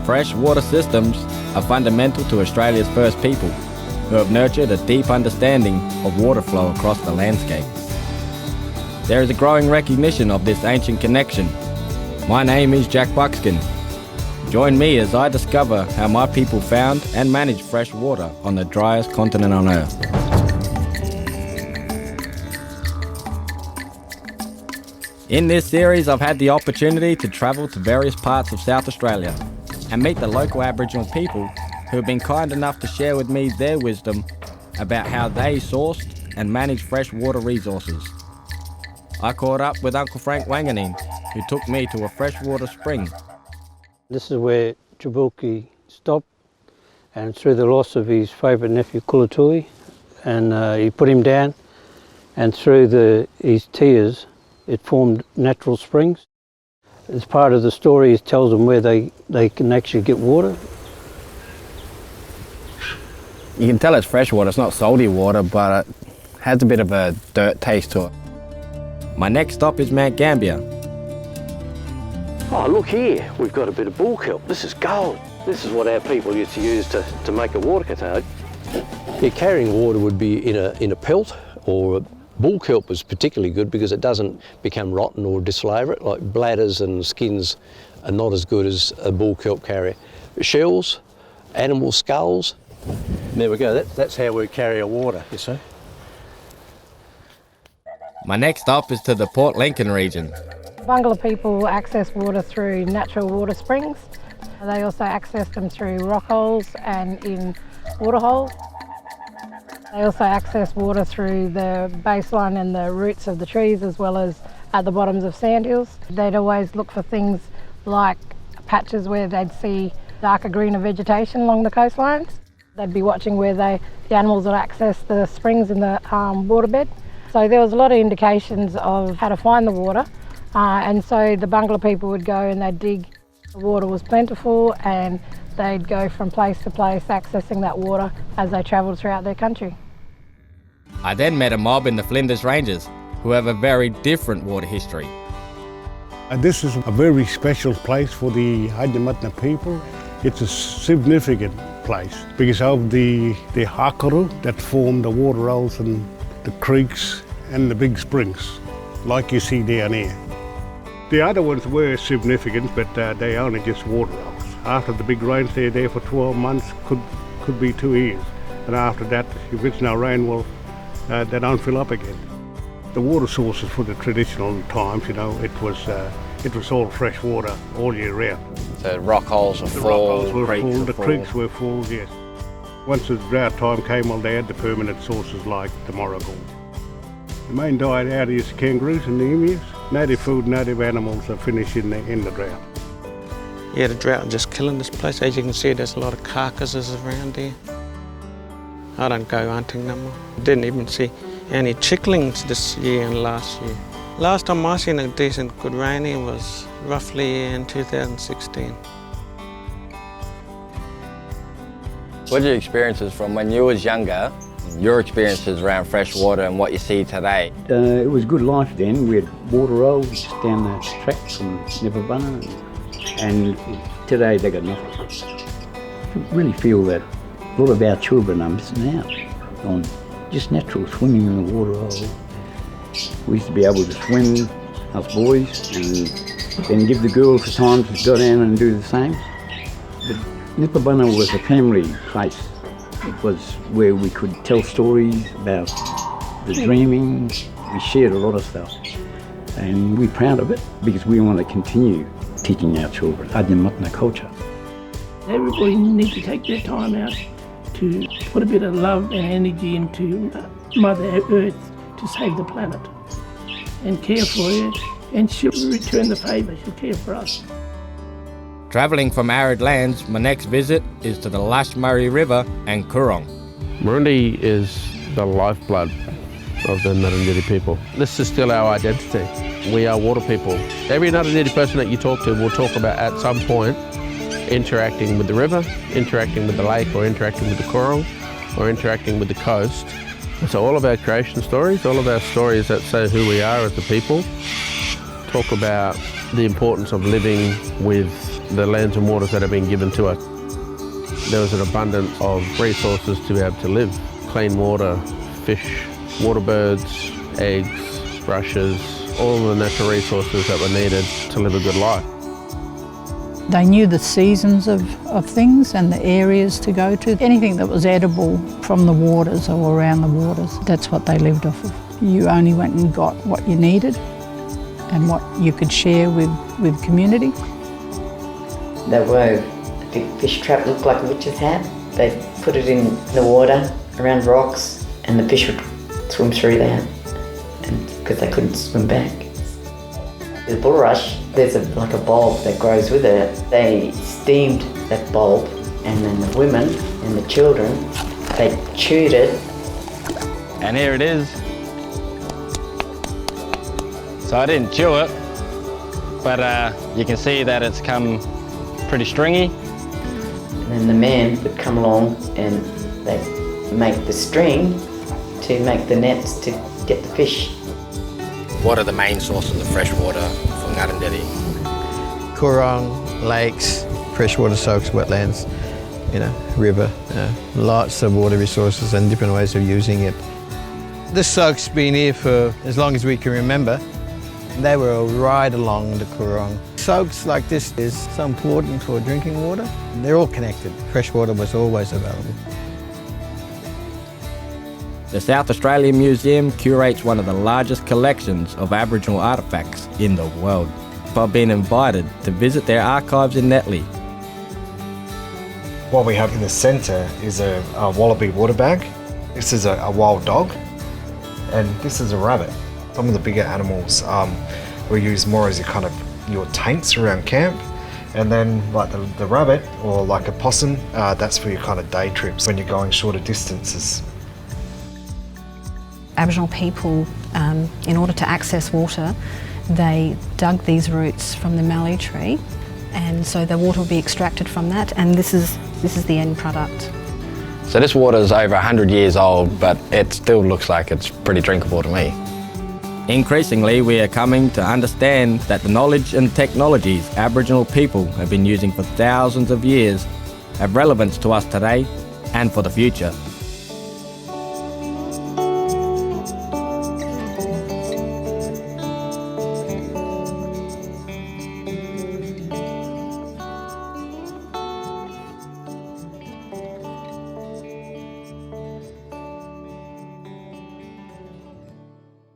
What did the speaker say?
Fresh water systems are fundamental to Australia's first people, who have nurtured a deep understanding of water flow across the landscape. There is a growing recognition of this ancient connection. My name is Jack Buckskin. Join me as I discover how my people found and managed fresh water on the driest continent on Earth. In this series, I've had the opportunity to travel to various parts of South Australia and meet the local Aboriginal people who have been kind enough to share with me their wisdom about how they sourced and managed fresh water resources. I caught up with Uncle Frank Wanganeen, who took me to a freshwater spring. This is where Jabuki stopped, and through the loss of his favourite nephew Kulatui, and he put him down, and through his tears it formed natural springs. As part of the story, it tells them where they can actually get water. You can tell it's fresh water, it's not salty water, but it has a bit of a dirt taste to it. My next stop is Mount Gambia. Oh, look here, we've got a bit of bull kelp. This is gold. This is what our people used to use to make a water catalogue. Yeah, carrying water would be in a pelt, or bull kelp is particularly good because it doesn't become rotten or disflavour it. Like bladders and skins are not as good as a bull kelp carrier. Shells, animal skulls. There we go, that's how we carry our water, you see. My next stop is to the Port Lincoln region. Bungalow people access water through natural water springs. They also access them through rock holes and in water holes. They also access water through the baseline and the roots of the trees, as well as at the bottoms of sandhills. They'd always look for things like patches where they'd see darker greener vegetation along the coastlines. They'd be watching where the animals would access the springs in the waterbed. So there was a lot of indications of how to find the water, and so the Bungalow people would go and they'd dig. The water was plentiful, and they'd go from place to place accessing that water as they travelled throughout their country. I then met a mob in the Flinders Ranges who have a very different water history. This is a very special place for the Haidyamatna people. It's a significant place because of the hakaru that form the water holes and the creeks and the big springs, like you see down here. The other ones were significant, but they only just water holes. After the big rains, they're there for 12 months, could be 2 years. And after that, if it's no rain, well, they don't fill up again. The water sources for the traditional times, you know, it was all fresh water all year round. The rock holes were full, rock holes were creeks full, were the full. creeks were full, yes. Once the drought time came, well, they had the permanent sources like the Morrigal. The main diet out is kangaroos and the emus. Native food, native animals are finished in the drought. Yeah, the drought is just killing this place. As you can see, there's a lot of carcasses around here. I don't go hunting no more. Didn't even see any chicklings this year and last year. Last time I seen a decent good raining was roughly in 2016. What are your experiences from when you was younger, your experiences around fresh water and what you see today? It was good life then. We had water rolls just down the track from Neverbunna, and today they got nothing. I really feel that a lot of our children are missing out on just natural swimming in the water hole. We used to be able to swim, us boys, and then give the girls the time to go down and do the same. But Neverbunna was a family place. It was where we could tell stories about the dreaming. We shared a lot of stuff, and we're proud of it because we want to continue teaching our children Haidyamatna culture. Everybody needs to take their time out to put a bit of love and energy into Mother Earth to save the planet and care for her, and she'll return the favour, she'll care for us. Travelling from arid lands, my next visit is to the lush Murray River and Coorong. Burundi is the lifeblood of the Ngarrindjeri people. This is still our identity. We are water people. Every Ngarrindjeri person that you talk to will talk about at some point interacting with the river, interacting with the lake, or interacting with the Coorong, or interacting with the coast. So all of our creation stories, all of our stories that say who we are as the people, talk about the importance of living with the lands and waters that have been given to us. There was an abundance of resources to be able to live. Clean water, fish, water birds, eggs, brushes, all the natural resources that were needed to live a good life. They knew the seasons of things and the areas to go to. Anything that was edible from the waters or around the waters, that's what they lived off of. You only went and got what you needed and what you could share with community. They wove a big fish trap, looked like a witch's hat. They put it in the water around rocks and the fish would swim through that because they couldn't swim back. The bulrush, there's like a bulb that grows with it. They steamed that bulb and then the women and the children, they chewed it. And here it is. So I didn't chew it, but you can see that it's come pretty stringy. And then the man would come along and they'd make the string to make the nets to get the fish. What are the main sources of fresh water for Ngarrinderi? Coorong, lakes, freshwater soaks, wetlands, river, lots of water resources and different ways of using it. This soak's been here for as long as we can remember. They were right along the Coorong. Soaks like this is so important for drinking water. They're all connected. Fresh water was always available. The South Australian Museum curates one of the largest collections of Aboriginal artefacts in the world. I've been invited to visit their archives in Netley. What we have in the centre is a wallaby water bag. This is a wild dog, and this is a rabbit. Some of the bigger animals we use more as your taints around camp, and then like the rabbit or like a possum, that's for your kind of day trips when you're going shorter distances. Aboriginal people, in order to access water, they dug these roots from the mallee tree, and so the water will be extracted from that, and this is the end product. So this water is over 100 years old, but it still looks like it's pretty drinkable to me. Increasingly, we are coming to understand that the knowledge and technologies Aboriginal people have been using for thousands of years have relevance to us today and for the future.